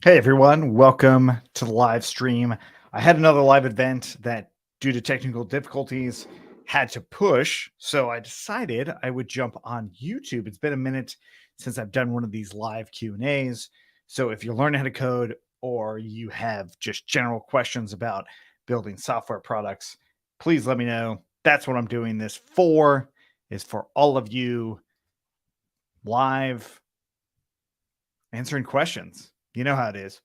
Hey everyone, welcome to the live stream. I had another live event that, due to technical difficulties, had to push, so I decided I would jump on YouTube. It's been a minute since I've done one of these live Q&As. So if you're learning how to code or you have just general questions about building software products, please let me know. That's what I'm doing this for, is for all of you live answering questions. You know how it is.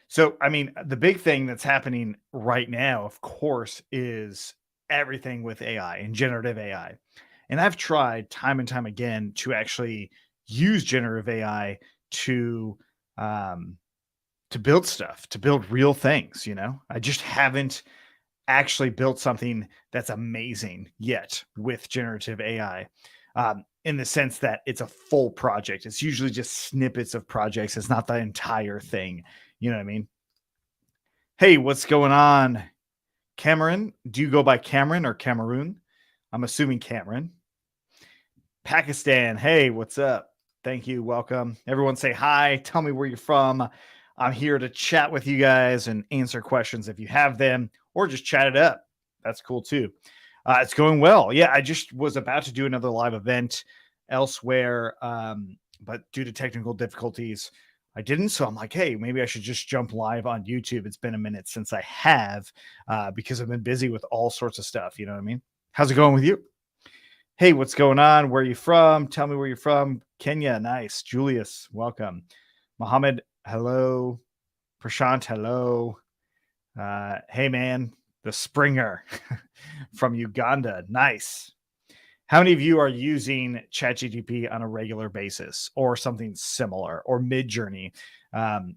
So, I mean, the big thing that's happening right now, of course, is everything with AI and generative AI. And I've tried time and time again to actually use generative AI to um, to build stuff, to build real things. I just haven't actually built something that's amazing yet with generative AI. In the sense that it's a full project. It's usually just snippets of projects. It's not the entire thing. You know what I mean? Hey, what's going on? Cameron, do you go by Cameron or Cameroon? I'm assuming Cameron. Pakistan, hey, what's up? Thank you. Welcome. Everyone say hi. Tell me where you're from. I'm here to chat with you guys and answer questions if you have them, or just chat it up. That's cool too. It's going well. Yeah, I just was about to do another live event elsewhere, but due to technical difficulties, I didn't. So I'm like, hey, maybe I should just jump live on YouTube. It's been a minute since I have, because I've been busy with all sorts of stuff. You know what I mean? How's it going with you? Hey, what's going on? Where are you from? Tell me where you're from. Kenya, nice. Julius, welcome. Mohammed, hello. Prashant, hello. Hey, man, the Springer from Uganda, nice. How many of you are using ChatGPT on a regular basis or something similar, or Midjourney,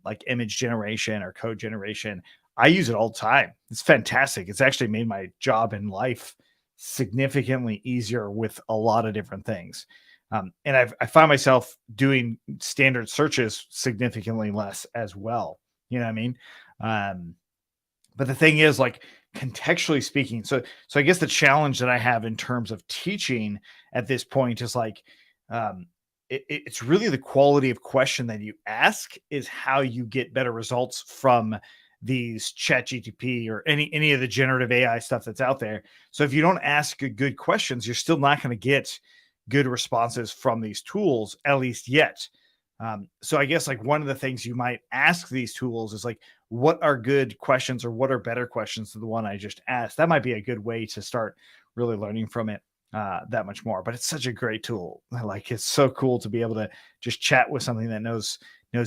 like image generation or code generation? I use it all the time. It's fantastic. It's actually made my job in life significantly easier with a lot of different things. And I find myself doing standard searches significantly less as well. You know what I mean? Um, but the thing is, like, contextually speaking, so I guess the challenge that I have in terms of teaching at this point is like, um, it's really the quality of question that you ask is how you get better results from these chat gtp or any of the generative AI stuff that's out there. So if you don't ask good questions, you're still not going to get good responses from these tools, at least yet. So I guess, like, one of the things you might ask these tools is like, what are good questions, or what are better questions than the one I just asked? That might be a good way to start really learning from it that much more. But it's such a great tool. Like, it's so cool to be able to just chat with something that knows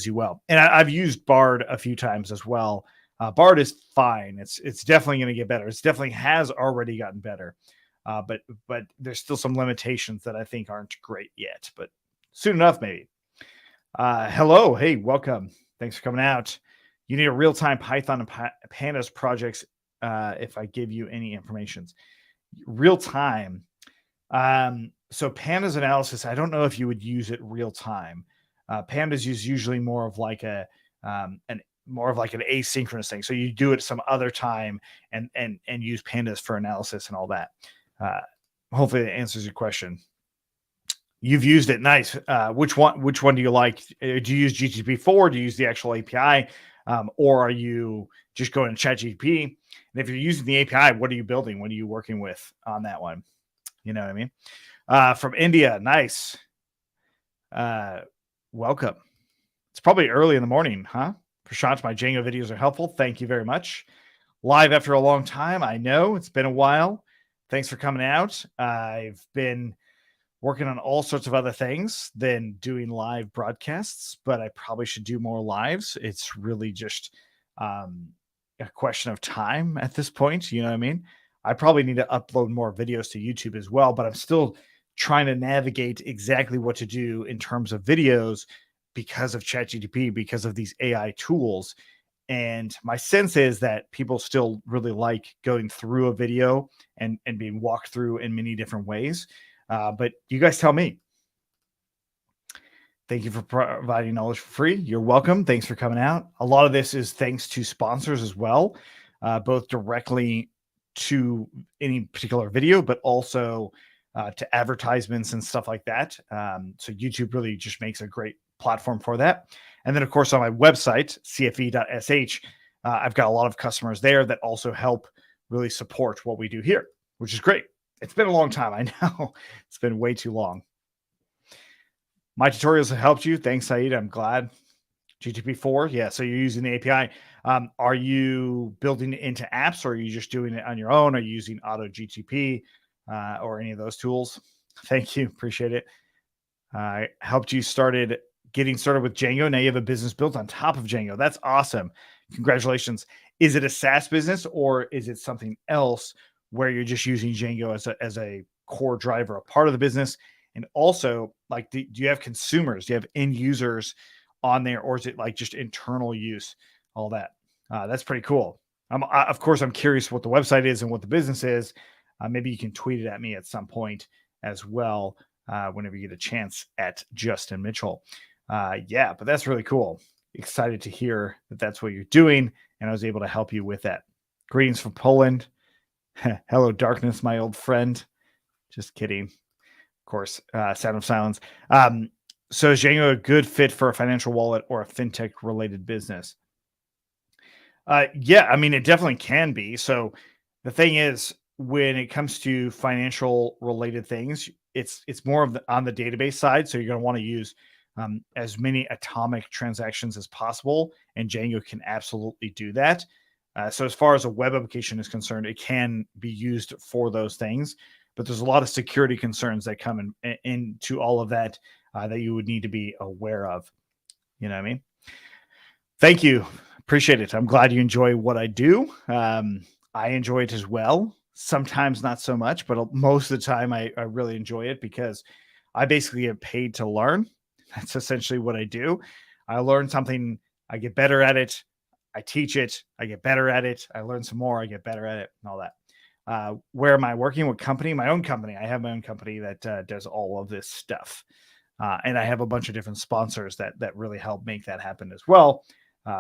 you well. And I've used Bard a few times as well. Bard is fine. It's definitely going to get better. It's definitely has already gotten better. But there's still some limitations that I think aren't great yet. But soon enough, maybe. Hello. Hey, welcome. Thanks for coming out. You need a real-time Python and pandas projects, if I give you any informations. Real time. So pandas analysis, I don't know if you would use it real time. Pandas is usually more of like an asynchronous thing. So you do it some other time and use pandas for analysis and all that. Uh, Hopefully that answers your question. You've used it. Nice. Which one do you like? Do you use GTP4? Do you use the actual API? Or are you just going to ChatGPT? And if you're using the API, what are you building? What are you working with on that one? You know what I mean? From India. Nice. Welcome. It's probably early in the morning, huh? Prashant, my Django videos are helpful. Thank you very much. Live after a long time. I know it's been a while. Thanks for coming out. I've been working on all sorts of other things than doing live broadcasts, but I probably should do more lives. It's really just a question of time at this point. You know what I mean? I probably need to upload more videos to YouTube as well, but I'm still trying to navigate exactly what to do in terms of videos because of ChatGPT, because of these AI tools. And my sense is that people still really like going through a video and being walked through in many different ways. But you guys tell me. Thank you for providing knowledge for free. You're welcome. Thanks for coming out. A lot of this is thanks to sponsors as well, both directly to any particular video, but also to advertisements and stuff like that. So YouTube really just makes a great platform for that. And then, of course, on my website, cfe.sh, I've got a lot of customers there that also help really support what we do here, which is great. It's been a long time. I know it's been way too long. My tutorials have helped you. Thanks, Saeed. I'm glad. GTP4, yeah. So you're using the API. Are you building it into apps, or are you just doing it on your own? Are you using Auto GTP or any of those tools? Thank you, appreciate it. I helped you getting started with Django. Now you have a business built on top of Django. That's awesome. Congratulations. Is it a SaaS business, or is it something else where you're just using Django as a core driver, a part of the business? And also, like, do you have consumers? Do you have end users on there, or is it like just internal use? All that. That's pretty cool. Of course, I'm curious what the website is and what the business is. Maybe you can tweet it at me at some point as well, whenever you get a chance, at Justin Mitchell. Yeah, but that's really cool. Excited to hear that that's what you're doing, and I was able to help you with that. Greetings from Poland. Hello, darkness, my old friend. Just kidding. Of course, Sound of Silence. So is Django a good fit for a financial wallet or a fintech related business? Yeah, I mean, it definitely can be. So the thing is, when it comes to financial related things, it's more of on the database side. So you're going to want to use as many atomic transactions as possible, and Django can absolutely do that. So as far as a web application is concerned, it can be used for those things, but there's a lot of security concerns that come into all of that that you would need to be aware of. You know what I mean? Thank you. Appreciate it. I'm glad you enjoy what I do. I enjoy it as well. Sometimes not so much, but most of the time I really enjoy it because I basically get paid to learn. That's essentially what I do. I learn something, I get better at it. I teach it, I get better at it. I learn some more, I get better at it, and all that. Where am I working? What company? My own company. I have my own company that does all of this stuff. And I have a bunch of different sponsors that really help make that happen as well,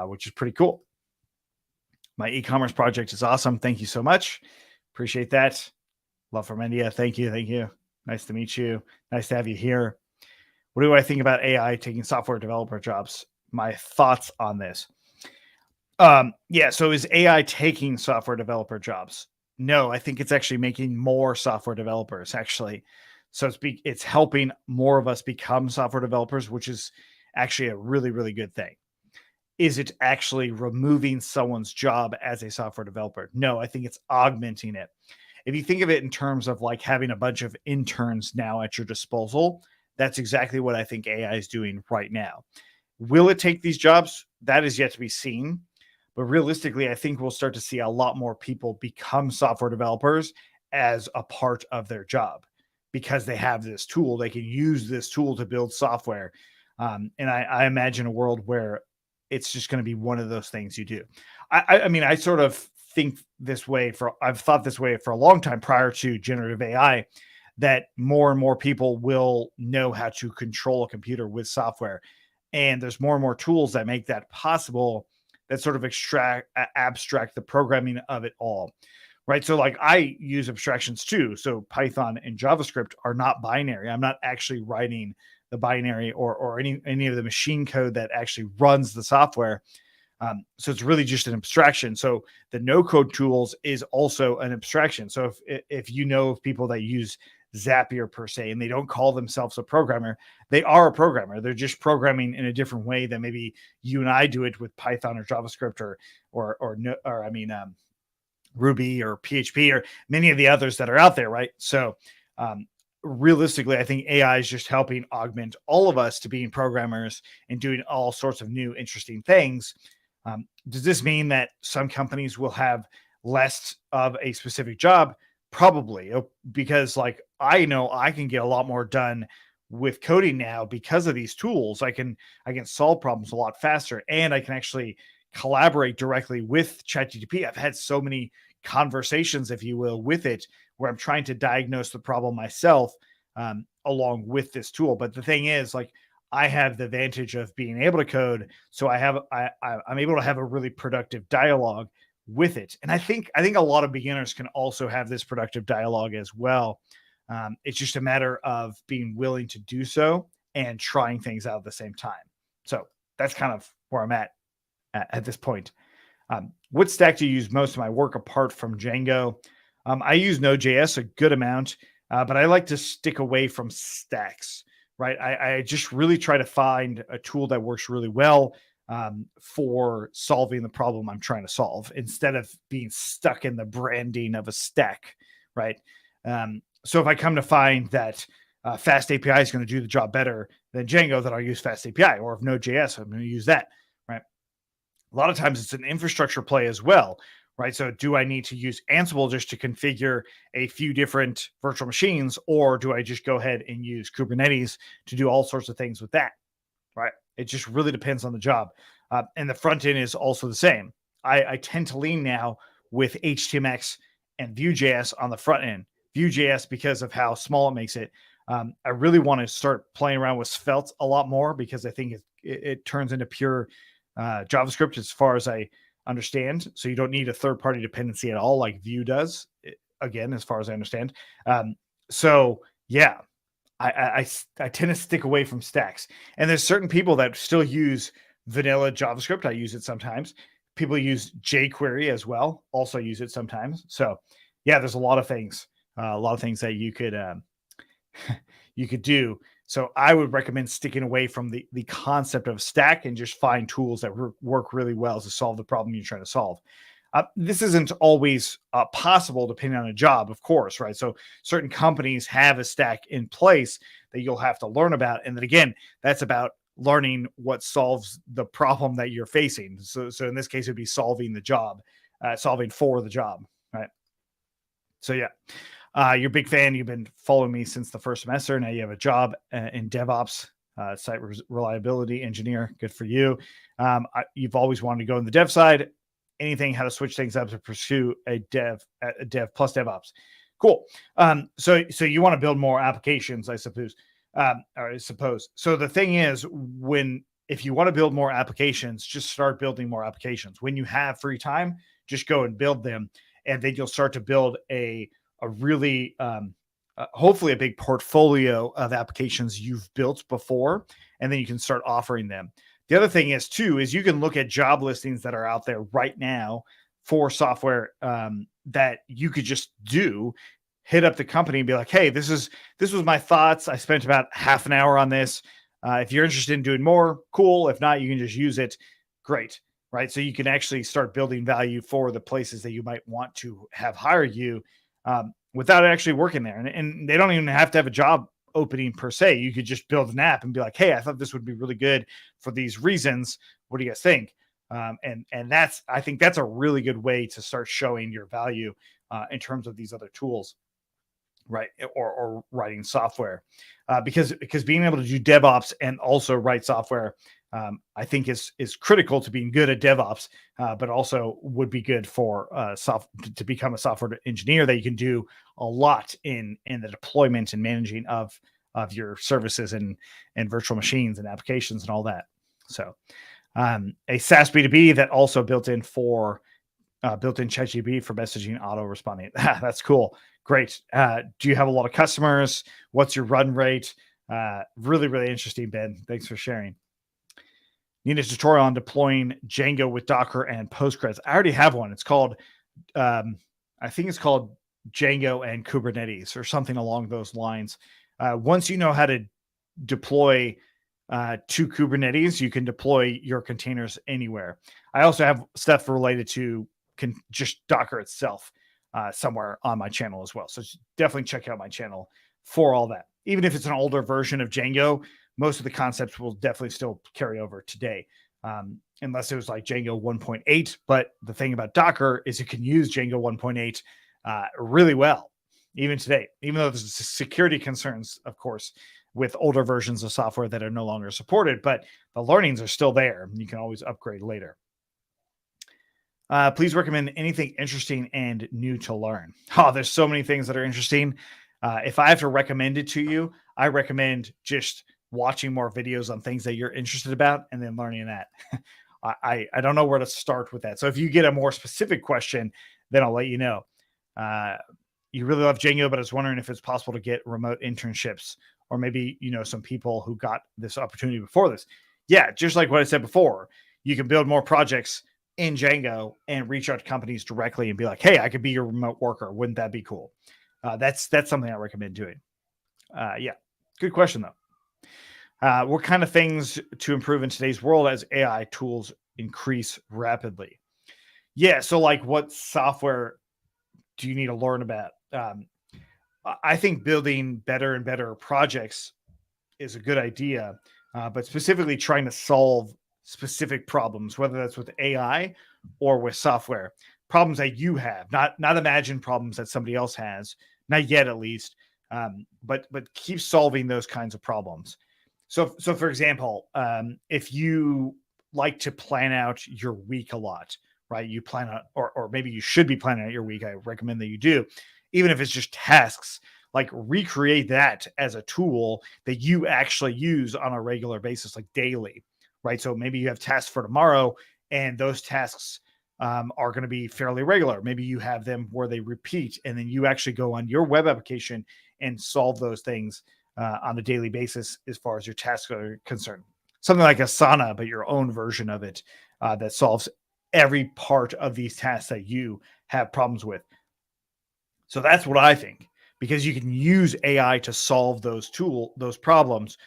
which is pretty cool. My e-commerce project is awesome. Thank you so much. Appreciate that. Love from India. Thank you. Thank you. Nice to meet you. Nice to have you here. What do I think about AI taking software developer jobs? My thoughts on this. Yeah. So is AI taking software developer jobs? No, I think it's actually making more software developers, actually. So it's helping more of us become software developers, which is actually a really, really good thing. Is it actually removing someone's job as a software developer? No, I think it's augmenting it. If you think of it in terms of like having a bunch of interns now at your disposal, that's exactly what I think AI is doing right now. Will it take these jobs? That is yet to be seen. But realistically, I think we'll start to see a lot more people become software developers as a part of their job because they have this tool. They can use this tool to build software. And I imagine a world where it's just going to be one of those things you do. I mean, I sort of think this way I've thought this way for a long time prior to generative AI, that more and more people will know how to control a computer with software. And there's more and more tools that make that possible, that sort of abstract the programming of it all. Right. So like I use abstractions too. So Python and JavaScript are not binary. I'm not actually writing the binary or any of the machine code that actually runs the software. So it's really just an abstraction. So the no code tools is also an abstraction. So if you know of people that use Zapier per se, and they don't call themselves a programmer, they are a programmer. They're just programming in a different way than maybe you and I do it with Python or JavaScript or Ruby or PHP or many of the others that are out there, right? So realistically, I think AI is just helping augment all of us to being programmers and doing all sorts of new, interesting things. Does this mean that some companies will have less of a specific job? Probably, because like I know I can get a lot more done with coding now because of these tools. I can solve problems a lot faster, and I can actually collaborate directly with ChatGPT. I've had so many conversations, if you will, with it where I'm trying to diagnose the problem myself along with this tool. But the thing is, like, I have the advantage of being able to code, so I'm able to have a really productive dialogue with it. And I think a lot of beginners can also have this productive dialogue as well. It's just a matter of being willing to do so and trying things out at the same time. So that's kind of where I'm at this point. What stack do you use most of my work apart from Django? I use Node.js a good amount, but I like to stick away from stacks, right? I just really try to find a tool that works really well for solving the problem I'm trying to solve instead of being stuck in the branding of a stack, right? So if I come to find that Fast API is going to do the job better than Django, then I'll use Fast API, or if Node.js, I'm going to use that, right? A lot of times it's an infrastructure play as well, right? So do I need to use Ansible just to configure a few different virtual machines, or do I just go ahead and use Kubernetes to do all sorts of things with that, right? It just really depends on the job. And the front end is also the same. I tend to lean now with HTMX and Vue.js on the front end. Vue.js, because of how small it makes it. I really want to start playing around with Svelte a lot more because I think it turns into pure JavaScript as far as I understand. So you don't need a third-party dependency at all like Vue does, again, as far as I understand. So yeah, I tend to stick away from stacks. And there's certain people that still use vanilla JavaScript. I use it sometimes. People use jQuery as well. Also use it sometimes. So yeah, there's a lot of things that you could you could do. So I would recommend sticking away from the concept of stack and just find tools that work really well to solve the problem you're trying to solve. This isn't always possible depending on a job, of course, right? So certain companies have a stack in place that you'll have to learn about. And then again, that's about learning what solves the problem that you're facing. So in this case, it'd be solving the job, solving for the job, right? So yeah. You're a big fan. You've been following me since the first semester. Now you have a job in DevOps, site reliability engineer. Good for you. You've always wanted to go in the dev side. Anything how to switch things up to pursue a dev plus DevOps. Cool. So you want to build more applications, I suppose. So the thing is, if you want to build more applications, just start building more applications. When you have free time, just go and build them, and then you'll start to build a really hopefully a big portfolio of applications you've built before, and then you can start offering them. The other thing is you can look at job listings that are out there right now for software that you could just hit up the company and be like, hey, this was my thoughts. I spent about half an hour on this. If you're interested in doing more, cool. If not, you can just use it. Great. Right. So you can actually start building value for the places that you might want to have hire you without actually working there. And they don't even have to have a job opening per se. You could just build an app and be like, hey, I thought this would be really good for these reasons. What do you guys think? And I think that's a really good way to start showing your value in terms of these other tools, right? Or writing software, because being able to do DevOps and also write software, I think is critical to being good at DevOps, but also would be good for to become a software engineer, that you can do a lot in the deployment and managing of your services and virtual machines and applications and all that. So a SaaS B2B that also built in ChatGPT for messaging auto responding. That's cool. Great. Do you have a lot of customers? What's your run rate? Really, really interesting, Ben. Thanks for sharing. Need a tutorial on deploying Django with Docker and Postgres. I already have one. It's called, I think it's called Django and Kubernetes or something along those lines. Once you know how to deploy to Kubernetes, you can deploy your containers anywhere. I also have stuff related to just Docker itself somewhere on my channel as well. So definitely check out my channel for all that. Even if it's an older version of Django, most of the concepts will definitely still carry over today, unless it was like Django 1.8. But the thing about Docker is you can use Django 1.8 really well, even today, even though there's security concerns, of course, with older versions of software that are no longer supported, but the learnings are still there. You can always upgrade later. Please recommend anything interesting and new to learn. Oh, there's so many things that are interesting. If I have to recommend it to you, I recommend just watching more videos on things that you're interested about and then learning that. I don't know where to start with that. So if you get a more specific question, then I'll let you know. You really love Django, but I was wondering if it's possible to get remote internships, or maybe, some people who got this opportunity before this. Yeah, just like what I said before, you can build more projects in Django and reach out to companies directly and be like, "Hey, I could be your remote worker. Wouldn't that be cool?" That's something I recommend doing. Yeah, good question though. What kind of things to improve in today's world as AI tools increase rapidly? Yeah, so like what software do you need to learn about? I think building better and better projects is a good idea, but specifically trying to solve specific problems, whether that's with AI or with software, problems that you have, not imagined problems that somebody else has, not yet at least, but keep solving those kinds of problems. So for example, if you like to plan out your week a lot, right? You plan out, or maybe you should be planning out your week. I recommend that you do, even if it's just tasks. Like recreate that as a tool that you actually use on a regular basis, like daily, right? So maybe you have tasks for tomorrow, and those tasks are going to be fairly regular. Maybe you have them where they repeat, and then you actually go on your web application and solve those things on a daily basis as far as your tasks are concerned. Something like Asana, but your own version of it that solves every part of these tasks that you have problems with. So that's what I think, because you can use AI to solve those problems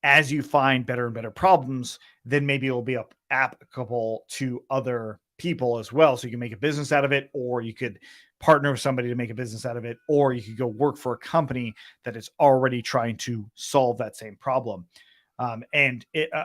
as you find better and better problems, then maybe it will be applicable to other people as well. So you can make a business out of it, or you could partner with somebody to make a business out of it, or you could go work for a company that is already trying to solve that same problem. A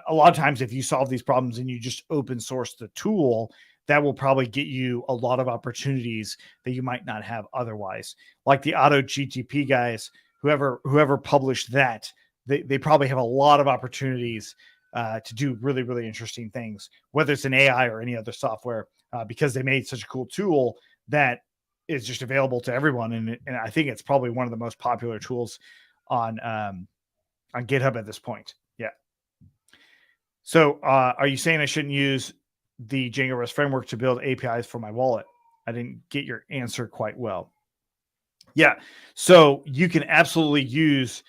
lot of times, if you solve these problems and you just open source the tool, that will probably get you a lot of opportunities that you might not have otherwise. Like the Auto GTP guys, whoever published that, they probably have a lot of opportunities to do really, really interesting things, whether it's an AI or any other software, because they made such a cool tool that is just available to everyone. And I think it's probably one of the most popular tools on GitHub at this point. Yeah. So are you saying I shouldn't use the Django REST framework to build APIs for my wallet? I didn't get your answer quite well. Yeah. So you can absolutely use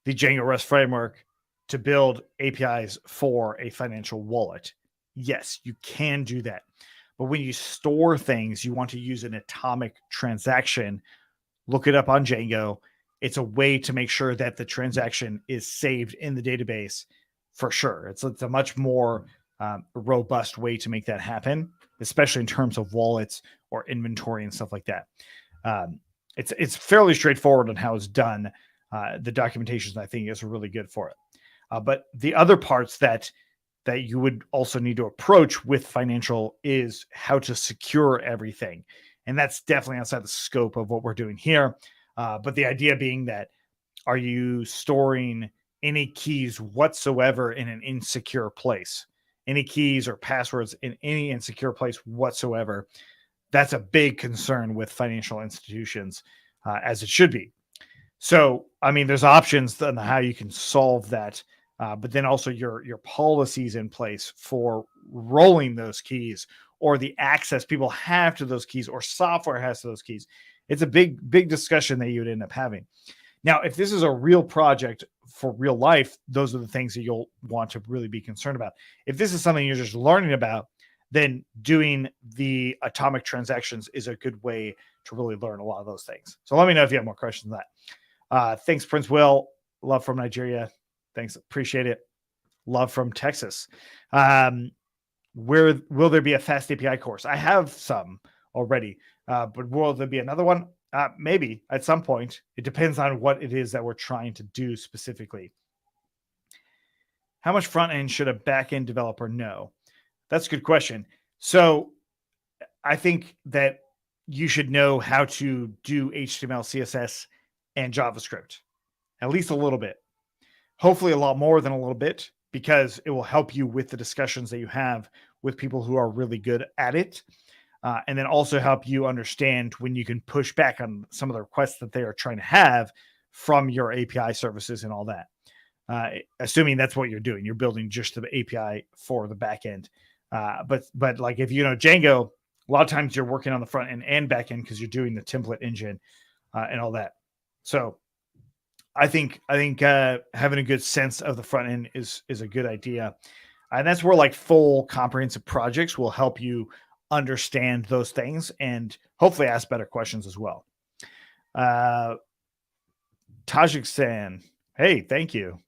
the Django REST framework to build APIs for a financial wallet. Yes, you can do that. But when you store things, you want to use an atomic transaction. Look it up on Django. It's a way to make sure that the transaction is saved in the database for sure. It's a much more robust way to make that happen, especially in terms of wallets or inventory and stuff like that. It's fairly straightforward on how it's done. The documentation, I think, is really good for it. But the other parts that you would also need to approach with financial is how to secure everything. And that's definitely outside the scope of what we're doing here. But the idea being that, are you storing any keys whatsoever in an insecure place? Any keys or passwords in any insecure place whatsoever? That's a big concern with financial institutions, as it should be. So, I mean, there's options on how you can solve that, but then also your policies in place for rolling those keys, or the access people have to those keys, or software has to those keys. It's a big discussion that you would end up having. Now, if this is a real project for real life, those are the things that you'll want to really be concerned about. If this is something you're just learning about, then doing the atomic transactions is a good way to really learn a lot of those things. So let me know if you have more questions on that. Thanks, Prince Will. Love from Nigeria. Thanks. Appreciate it. Love from Texas. Where will there be a Fast API course? I have some already, but will there be another one? Maybe at some point. It depends on what it is that we're trying to do specifically. How much front end should a back end developer know? That's a good question. So I think that you should know how to do HTML, CSS, and JavaScript, at least a little bit. Hopefully a lot more than a little bit, because it will help you with the discussions that you have with people who are really good at it. And then also help you understand when you can push back on some of the requests that they are trying to have from your API services and all that. Assuming that's what you're doing, you're building just the API for the back end. But like if you know Django, a lot of times you're working on the front end and back end because you're doing the template engine and all that. So I think having a good sense of the front end is a good idea. And that's where like full comprehensive projects will help you understand those things and hopefully ask better questions as well. Uh, Tajikistan, hey, thank you.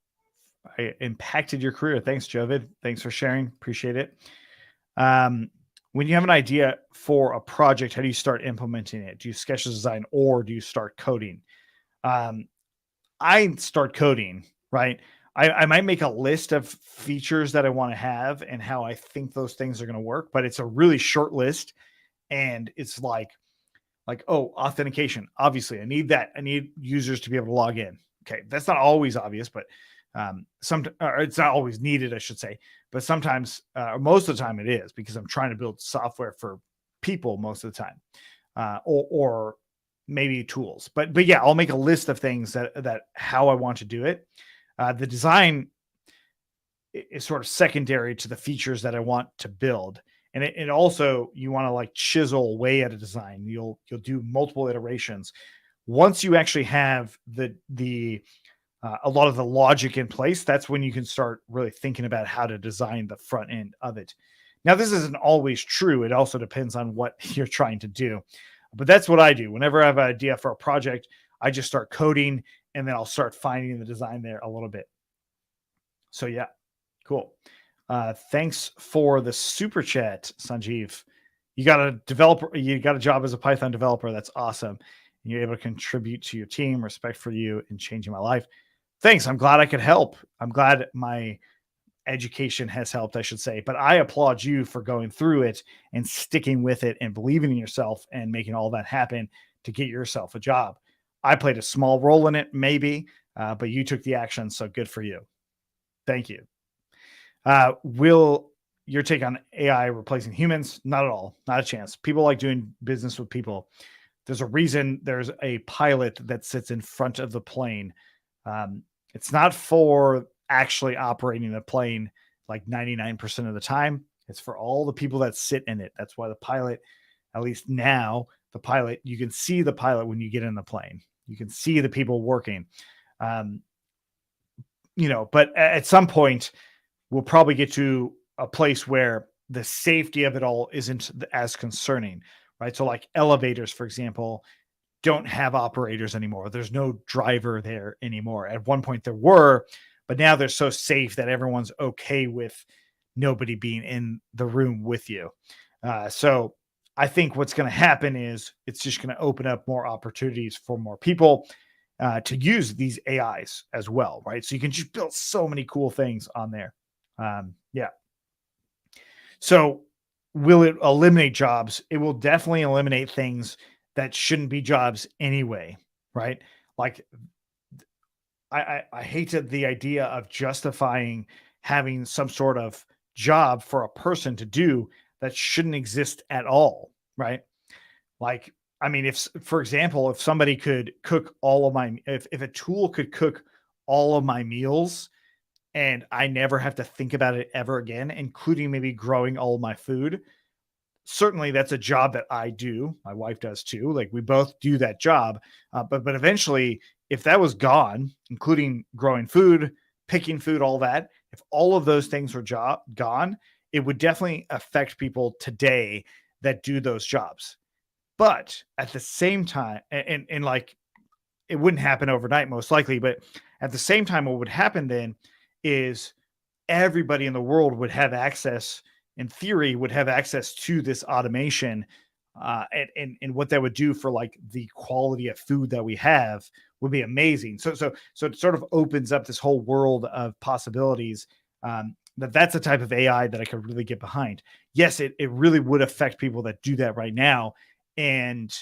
I impacted your career. Thanks, Jovid. Thanks for sharing. Appreciate it. Um, when you have an idea for a project, how do you start implementing it? Do you sketch design or do you start coding? Um, I start coding, right? I might make a list of features that I want to have and how I think those things are going to work, but it's a really short list. And it's like, oh, authentication. Obviously, I need that. I need users to be able to log in. Okay, that's not always obvious, but or it's not always needed, I should say. But sometimes, most of the time, it is because I'm trying to build software for people most of the time, or maybe tools. But yeah, I'll make a list of things that how I want to do it. The design is sort of secondary to the features that I want to build. And it also, you want to like chisel away at a design. You'll do multiple iterations. Once you actually have the a lot of the logic in place, that's when you can start really thinking about how to design the front end of it. Now, this isn't always true. It also depends on what you're trying to do. But that's what I do. Whenever I have an idea for a project, I just start coding and then I'll start finding the design there a little bit. So yeah, cool. Thanks for the super chat, Sanjeev. You got a developer, you got a job as a Python developer. That's awesome. And you're able to contribute to your team. Respect for you and changing my life. Thanks. I'm glad I could help. I'm glad my education has helped, I should say. But I applaud you for going through it and sticking with it and believing in yourself and making all that happen to get yourself a job. I played a small role in it, maybe, but you took the action. So good for you. Thank you. Will your take on AI replacing humans? Not at all. Not a chance. People like doing business with people. There's a reason there's a pilot that sits in front of the plane. It's not for actually operating the plane like 99% of the time. It's for all the people that sit in it. That's why the pilot, at least now, the pilot, you can see the pilot when you get in the plane. You can see the people working. But at some point, we'll probably get to a place where the safety of it all isn't as concerning, right? So like elevators, for example, don't have operators anymore. There's no driver there anymore. At one point there were, but now they're so safe that everyone's okay with nobody being in the room with you. So I think what's going to happen is it's just going to open up more opportunities for more people to use these AIs as well, right? So you can just build so many cool things on there. Yeah. So will it eliminate jobs? It will definitely eliminate things that shouldn't be jobs anyway, right? Like I hated the idea of justifying having some sort of job for a person to do that shouldn't exist at all, right? Like, I mean, if, for example, if somebody could cook all of my, if a tool could cook all of my meals and I never have to think about it ever again, including maybe growing all of my food, certainly that's a job that I do. My wife does too. Like we both do that job. But eventually, if that was gone, including growing food, picking food, all that, if all of those things were gone, it would definitely affect people today that do those jobs. But at the same time, and like it wouldn't happen overnight, most likely, but at the same time, what would happen then is everybody in the world would have access, in theory, would have access to this automation. And what that would do for like the quality of food that we have would be amazing. So it sort of opens up this whole world of possibilities. That's the type of AI that I could really get behind. Yes, it really would affect people that do that right now. And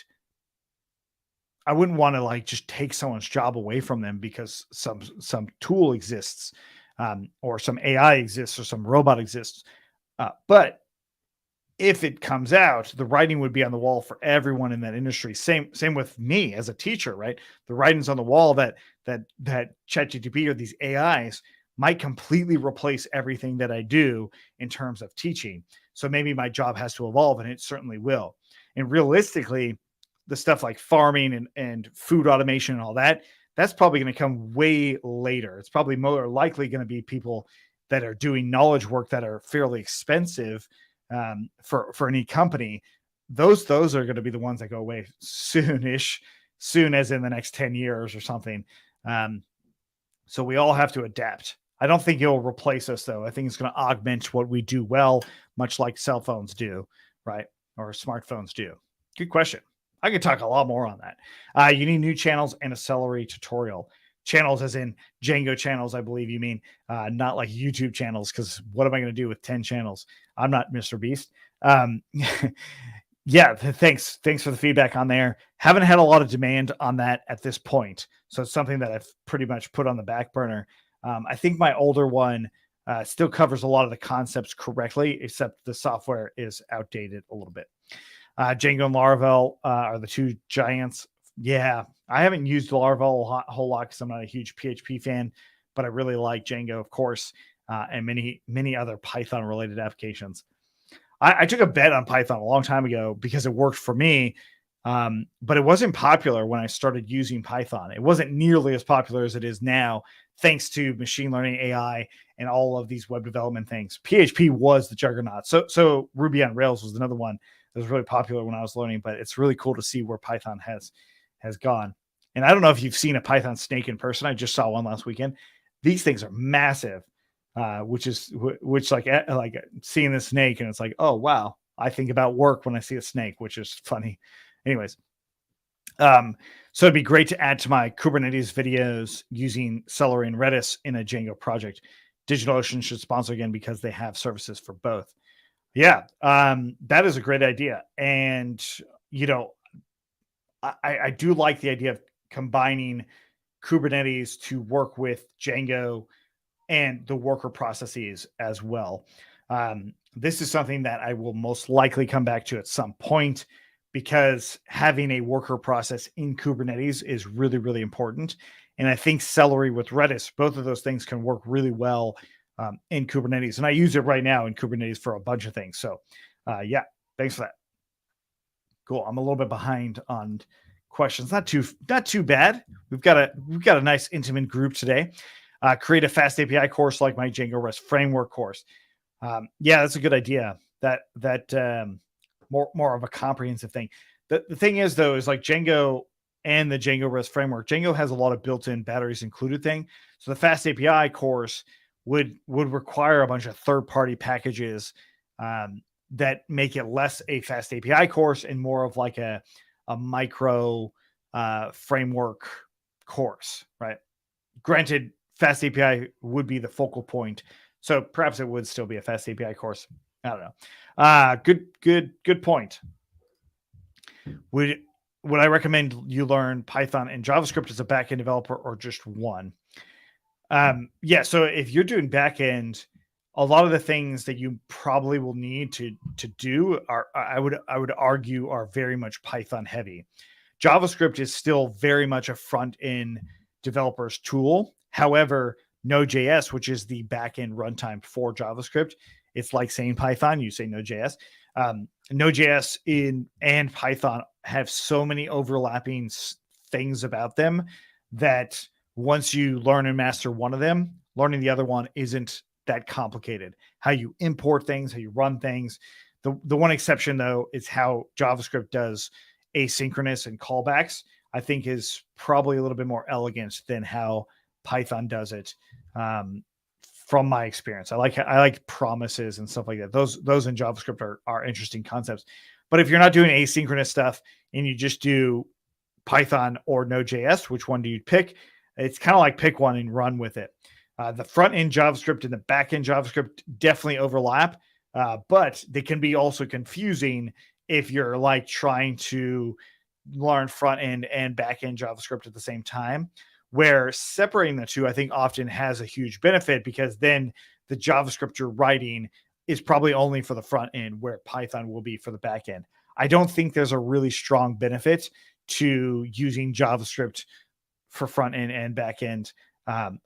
I wouldn't want to like just take someone's job away from them because some tool exists, or some AI exists, or some robot exists. But if it comes out, the writing would be on the wall for everyone in that industry. Same with me as a teacher, right? The writing's on the wall that ChatGPT or these AIs might completely replace everything that I do in terms of teaching. So maybe my job has to evolve, and it certainly will. And realistically, the stuff like farming and food automation and all that, that's probably going to come way later. It's probably more likely going to be people that are doing knowledge work that are fairly expensive for any company, those are going to be the ones that go away soonish, soon as in the next 10 years or something. So we all have to adapt. I don't think it'll replace us, though. I think it's going to augment what we do well, much like cell phones do, right? Or smartphones do. Good question. I could talk a lot more on that. You need new channels and a Celery tutorial. Channels as in Django channels, I believe you mean, not like YouTube channels, because what am I going to do with 10 channels? I'm not Mr. Beast. Yeah, thanks for the feedback on there. Haven't had a lot of demand on that at this point, so it's something that I've pretty much put on the back burner. I think my older one still covers a lot of the concepts correctly, except the software is outdated a little bit. Django and Laravel are the two giants. Yeah, I haven't used Laravel a whole lot because I'm not a huge PHP fan, but I really like Django, of course, and many other Python related applications. I took a bet on Python a long time ago because it worked for me, but it wasn't popular when I started using Python. It wasn't nearly as popular as it is now, thanks to machine learning, AI, and all of these web development things. PHP was the juggernaut. So Ruby on Rails was another one that was really popular when I was learning, but it's really cool to see where Python has gone. And I don't know if you've seen a Python snake in person. I just saw one last weekend. These things are massive. Which like seeing the snake and it's like, oh wow, I think about work when I see a snake, which is funny. Anyways, so it'd be great to add to my Kubernetes videos using Celery and Redis in a Django project. DigitalOcean should sponsor again because they have services for both. Yeah, that is a great idea, and I do like the idea of combining Kubernetes to work with Django and the worker processes as well. This is something that I will most likely come back to at some point because having a worker process in Kubernetes is really, really important. And I think Celery with Redis, both of those things can work really well in Kubernetes. And I use it right now in Kubernetes for a bunch of things. So yeah, thanks for that. Cool. I'm a little bit behind on questions. Not too bad. We've got a nice intimate group today. Create a fast API course like my Django REST framework course. Yeah, that's a good idea. That more of a comprehensive thing. The thing is though, is like Django and the Django REST framework. Django has a lot of built-in batteries included thing. So the fast API course would require a bunch of third-party packages that make it less a fast API course and more of like a micro framework course, right? Granted, Fast API would be the focal point, so perhaps it would still be a Fast API course. I don't know. Good point. Would I recommend you learn Python and JavaScript as a backend developer, or just one? Yeah. So if you're doing backend, a lot of the things that you probably will need to do are, I would argue, are very much Python heavy. JavaScript is still very much a front end developer's tool. However, Node.js, which is the backend runtime for JavaScript, it's like saying Python, you say Node.js. Node.js and Python have so many overlapping things about them that once you learn and master one of them, learning the other one isn't that complicated. How you import things, how you run things. The one exception, though, is how JavaScript does asynchronous and callbacks. I think is probably a little bit more elegant than how Python does it. From my experience, I like promises and stuff like that. Those in JavaScript are interesting concepts. But if you're not doing asynchronous stuff and you just do Python or Node.js, which one do you pick? It's kind of like pick one and run with it. The front end JavaScript and the back end JavaScript definitely overlap, but they can be also confusing if you're like trying to learn front end and back end JavaScript at the same time, where separating the two, I think, often has a huge benefit because then the JavaScript you're writing is probably only for the front end, where Python will be for the back end. I don't think there's a really strong benefit to using JavaScript for front end and back end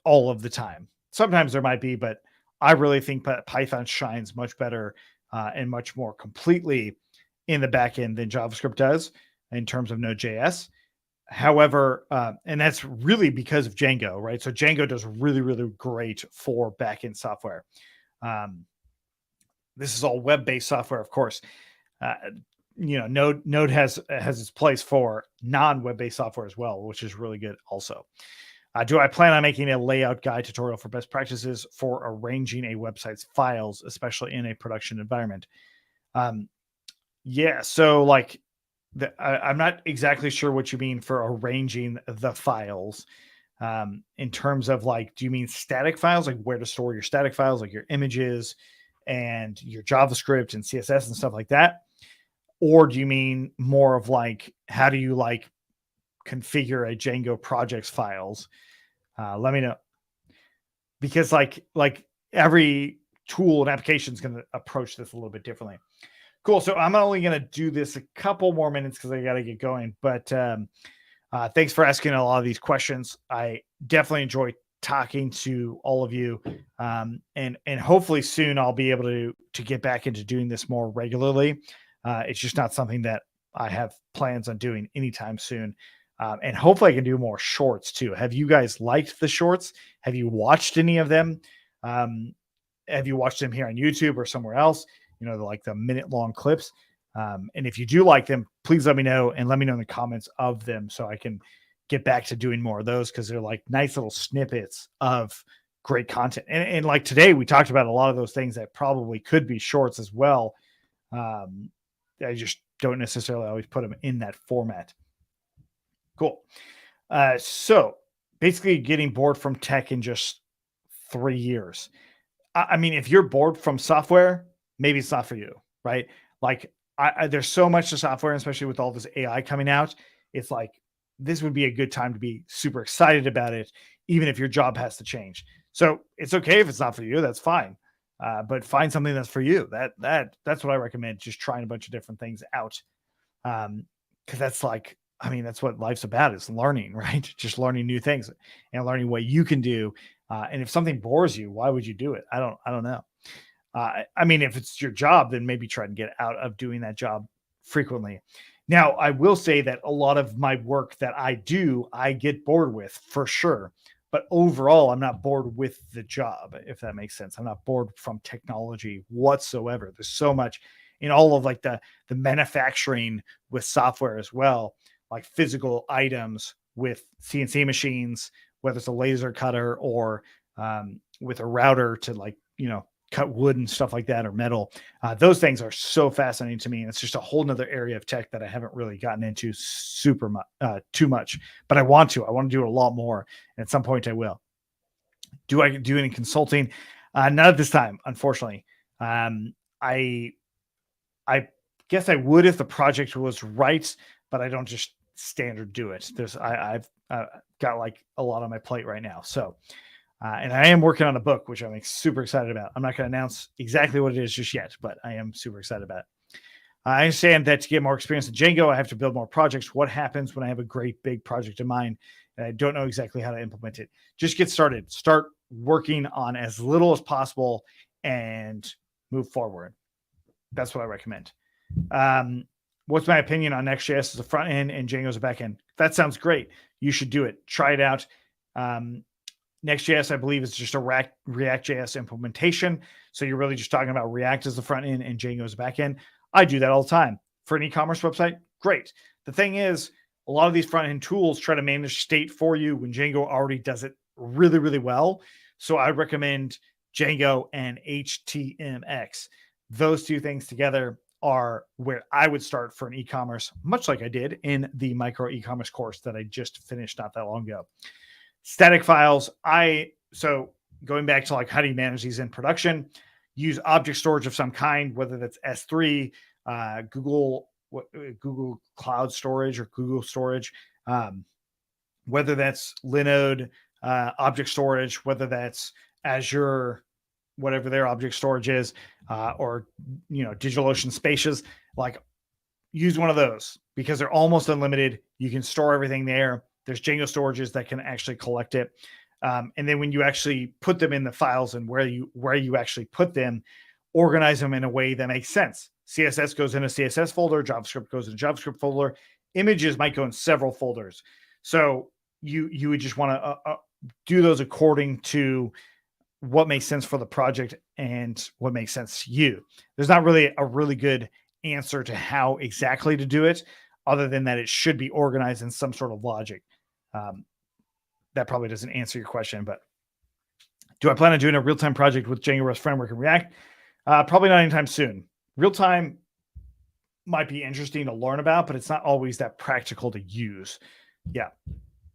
all of the time. Sometimes there might be, but I really think Python shines much better and much more completely in the back end than JavaScript does in terms of Node.js. However, and that's really because of Django, right? So Django does really, really great for backend software. Um, this is all web-based software, of course. Uh, Node has its place for non-web-based software as well, which is really good also. Do I plan on making a layout guide tutorial for best practices for arranging a website's files, especially in a production environment? Um, yeah, so like I'm not exactly sure what you mean for arranging the files. In terms of like, do you mean static files, like where to store your static files, like your images and your JavaScript and CSS and stuff like that? Or do you mean more of like, how do you like configure a Django projects files? Let me know, because like every tool and application is going to approach this a little bit differently. Cool. So I'm only going to do this a couple more minutes because I got to get going. But thanks for asking a lot of these questions. I definitely enjoy talking to all of you, and hopefully soon I'll be able to get back into doing this more regularly. It's just not something that I have plans on doing anytime soon. And hopefully I can do more shorts too. Have you guys liked the shorts? Have you watched any of them? Have you watched them here on YouTube or somewhere else? Like the minute-long clips. And if you do like them, please let me know, and let me know in the comments of them so I can get back to doing more of those, because they're like nice little snippets of great content. And like today, we talked about a lot of those things that probably could be shorts as well. I just don't necessarily always put them in that format. Cool. So basically getting bored from tech in just 3 years. I mean, if you're bored from software, maybe it's not for you, right? Like there's so much to software, especially with all this AI coming out. It's like, this would be a good time to be super excited about it, even if your job has to change. So it's okay if it's not for you, that's fine. But find something that's for you. That's what I recommend. Just trying a bunch of different things out. Cause that's like, I mean, that's what life's about, is learning, right? Just learning new things and learning what you can do. And if something bores you, why would you do it? I don't know. I mean, if it's your job, then maybe try to get out of doing that job frequently. Now, I will say that a lot of my work that I do, I get bored with for sure. But overall, I'm not bored with the job, if that makes sense. I'm not bored from technology whatsoever. There's so much in all of like the manufacturing with software as well, like physical items with CNC machines, whether it's a laser cutter or with a router to like, cut wood and stuff like that, or metal. Those things are so fascinating to me. And it's just a whole nother area of tech that I haven't really gotten into too much, but I want to do it a lot more. And at some point I will. Do I do any consulting? Not at this time, unfortunately. I guess I would if the project was right, but I don't just standard do it. I've got like a lot on my plate right now. So, and I am working on a book, which I'm super excited about. I'm not going to announce exactly what it is just yet, but I am super excited about it. I understand that to get more experience in Django, I have to build more projects. What happens when I have a great big project in mind and I don't know exactly how to implement it? Just get started. Start working on as little as possible and move forward. That's what I recommend. What's my opinion on Next.js as a front end and Django as a back end? That sounds great. You should do it. Try it out. Next.js, I believe, is just a React.js implementation. So you're really just talking about React as the front end and Django as the back end. I do that all the time. For an e-commerce website, great. The thing is, a lot of these front end tools try to manage state for you when Django already does it really, really well. So I recommend Django and HTMX. Those two things together are where I would start for an e-commerce, much like I did in the micro e-commerce course that I just finished not that long ago. Static files. So going back to like, how do you manage these in production? Use object storage of some kind, whether that's S3, Google Cloud Storage or Google Storage, whether that's Linode object storage, whether that's Azure, whatever their object storage is, or DigitalOcean Spacious. Like, use one of those because they're almost unlimited. You can store everything there. There's Django storages that can actually collect it. And then when you actually put them in the files and where you actually put them, organize them in a way that makes sense. CSS goes in a CSS folder, JavaScript goes in a JavaScript folder. images might go in several folders. So you would just want to do those according to what makes sense for the project and what makes sense to you. There's not really a really good answer to how exactly to do it, other than that it should be organized in some sort of logic. That probably doesn't answer your question, but do I plan on doing a real-time project with Django REST Framework and React? Probably not anytime soon. Real-time might be interesting to learn about, but it's not always that practical to use. Yeah.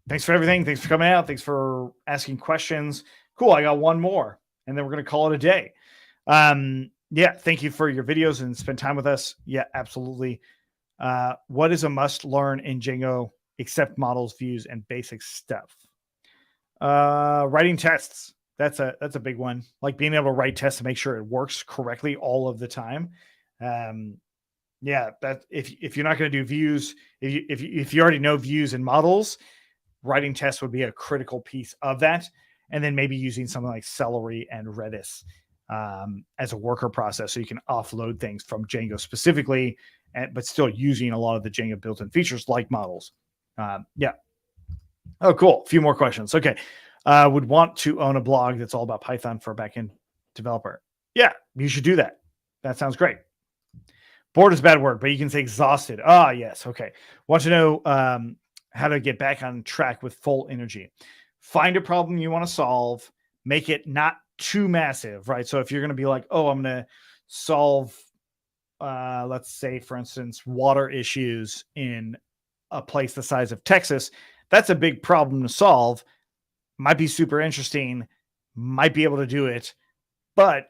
Thanks for everything. Thanks for coming out. Thanks for asking questions. Cool. I got one more, and then we're going to call it a day. Yeah. Thank you for your videos and spend time with us. Yeah, absolutely. What is a must learn in Django except models, views, and basic stuff? Writing tests. That's a big one. Like being able to write tests to make sure it works correctly all of the time. Yeah, that if you're not going to do views, if you already know views and models, writing tests would be a critical piece of that. And then maybe using something like Celery and Redis as a worker process, so you can offload things from Django specifically, but still using a lot of the Django built-in features like models. Yeah. Oh, cool. A few more questions. Okay. Would want to own a blog that's all about Python for a backend developer. Yeah, you should do that. That sounds great. Bored is a bad word, but you can say exhausted. Ah, yes. Okay. Want to know how to get back on track with full energy. Find a problem you want to solve. Make it not too massive, right? So if you're going to be like, oh, I'm going to solve, let's say, for instance, water issues in a place the size of Texas, that's a big problem to solve. Might be super interesting. Might be able to do it, but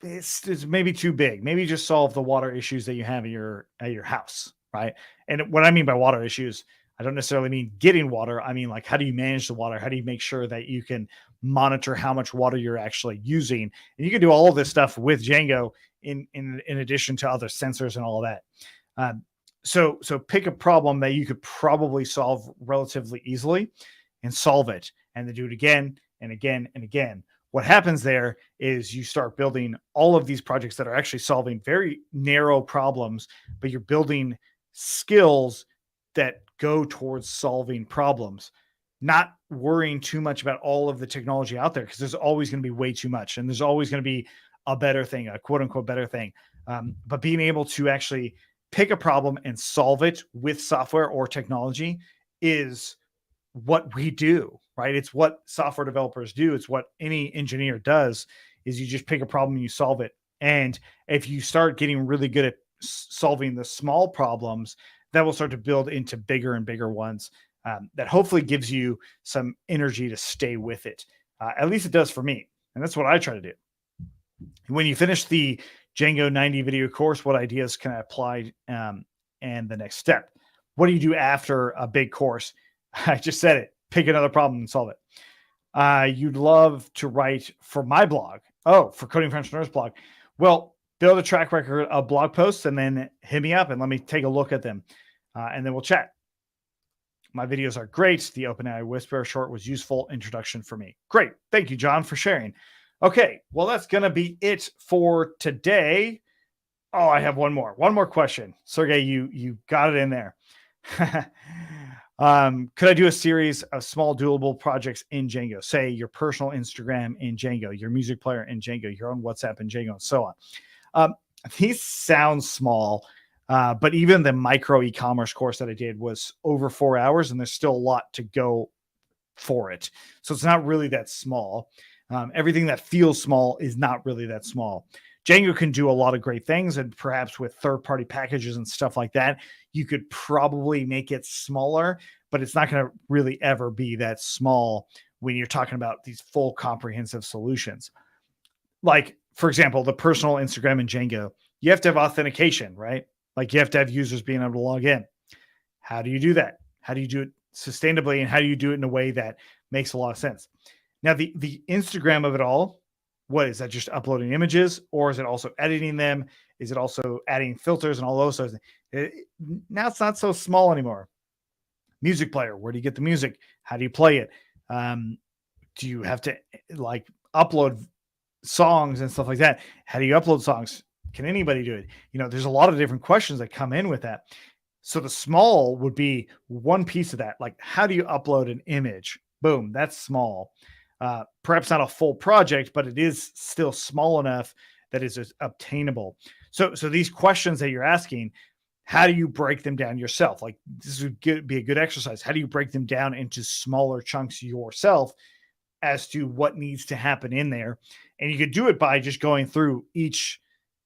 it's maybe too big. Maybe just solve the water issues that you have at your house, right? And what I mean by water issues, I don't necessarily mean getting water. I mean, like, how do you manage the water? How do you make sure that you can monitor how much water you're actually using? And you can do all of this stuff with Django in addition to other sensors and all of that. So pick a problem that you could probably solve relatively easily and solve it, and then do it again and again and again. What happens there is you start building all of these projects that are actually solving very narrow problems, but you're building skills that go towards solving problems, not worrying too much about all of the technology out there, because there's always going to be way too much, and there's always going to be a better thing, a quote unquote better thing. But being able to actually pick a problem and solve it with software or technology is what we do, right? It's what software developers do. It's what any engineer does, is you just pick a problem and you solve it. And if you start getting really good at solving the small problems, that will start to build into bigger and bigger ones. That hopefully gives you some energy to stay with it. At least it does for me. And that's what I try to do. When you finish the Django 90 video course, what ideas can I apply? And the next step, what do you do after a big course? I just said it. Pick another problem and solve it. You'd love to write for my blog. Oh, for Coding for Entrepreneurs blog. Well, build a track record of blog posts and then hit me up and let me take a look at them. And then we'll chat. My videos are great. The OpenAI Whisper short was useful introduction for me. Great. Thank you, John, for sharing. Okay. Well, that's going to be it for today. Oh, I have one more question. Sergey, you got it in there. Could I do a series of small doable projects in Django? Say your personal Instagram in Django, your music player in Django, your own WhatsApp in Django, and so on. These sound small, but even the micro e-commerce course that I did was over 4 hours, and there's still a lot to go for it. So it's not really that small. Everything that feels small is not really that small. Django can do a lot of great things, and perhaps with third-party packages and stuff like that, you could probably make it smaller, but it's not going to really ever be that small when you're talking about these full comprehensive solutions. Like, for example, the personal Instagram in Django, you have to have authentication, right? Like, you have to have users being able to log in. How do you do that? How do you do it sustainably, and how do you do it in a way that makes a lot of sense? Now, the Instagram of it all, what is that? Just uploading images, or is it also editing them? Is it also adding filters and all those sorts of things? Now it's not so small anymore. Music player, where do you get the music? How do you play it? Do you have to like upload songs and stuff like that? How do you upload songs? Can anybody do it? You know, there's a lot of different questions that come in with that. So the small would be one piece of that. Like, how do you upload an image? Boom, that's small. Perhaps not a full project, but it is still small enough that is obtainable. So these questions that you're asking, how do you break them down yourself? Like, this would be a good exercise. How do you break them down into smaller chunks yourself as to what needs to happen in there? And you could do it by just going through each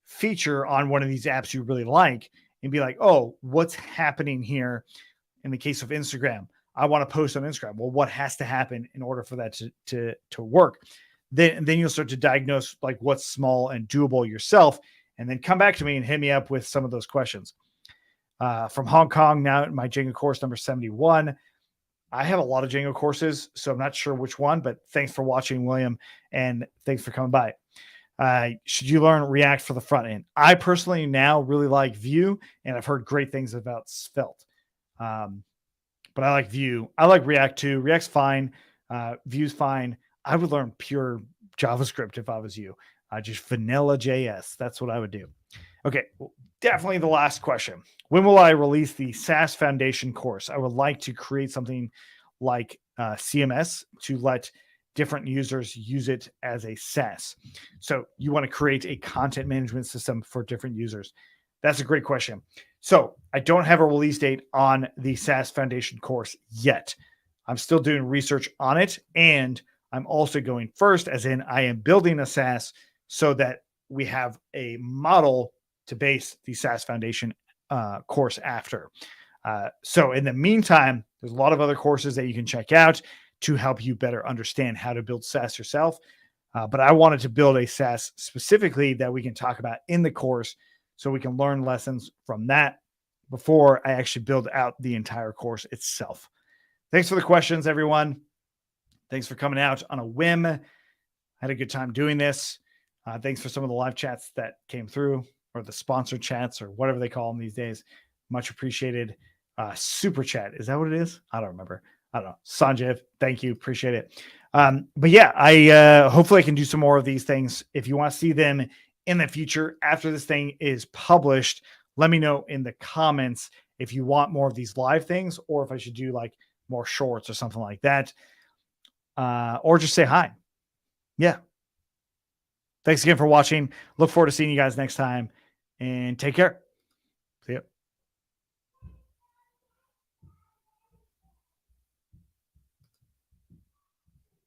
feature on one of these apps you really like and be like, oh, what's happening here? In the case of Instagram, I want to post on Instagram. Well, what has to happen in order for that to work? Then you'll start to diagnose like what's small and doable yourself, and then come back to me and hit me up with some of those questions. From Hong Kong, now my Django course number 71. I have a lot of Django courses, so I'm not sure which one, but thanks for watching, William, and thanks for coming by. Should you learn React for the front end? I personally now really like Vue, and I've heard great things about Svelte. But I like Vue. I like React too. React's fine. Vue's fine. I would learn pure JavaScript if I was you. Just vanilla JS. That's what I would do. Okay, well, definitely the last question. When will I release the SaaS Foundation course? I would like to create something like CMS to let different users use it as a SaaS. So you want to create a content management system for different users. That's a great question. So I don't have a release date on the SaaS Foundation course yet. I'm still doing research on it. And I'm also going first, as in I am building a SaaS so that we have a model to base the SaaS Foundation course after. So in the meantime, there's a lot of other courses that you can check out to help you better understand how to build SaaS yourself. But I wanted to build a SaaS specifically that we can talk about in the course so we can learn lessons from that before I actually build out the entire course itself. Thanks for the questions, everyone. Thanks for coming out on a whim. I had a good time doing this. Thanks for some of the live chats that came through, or the sponsored chats, or whatever they call them these days. Much appreciated. Super chat. Is that what it is? I don't remember. I don't know. Sanjeev, thank you. Appreciate it. But yeah, I hopefully I can do some more of these things. If you want to see them in the future after this thing is published, let me know in the comments if you want more of these live things, or if I should do like more shorts or something like that. Or just say hi. Yeah. Thanks again for watching. Look forward to seeing you guys next time, and take care. See ya.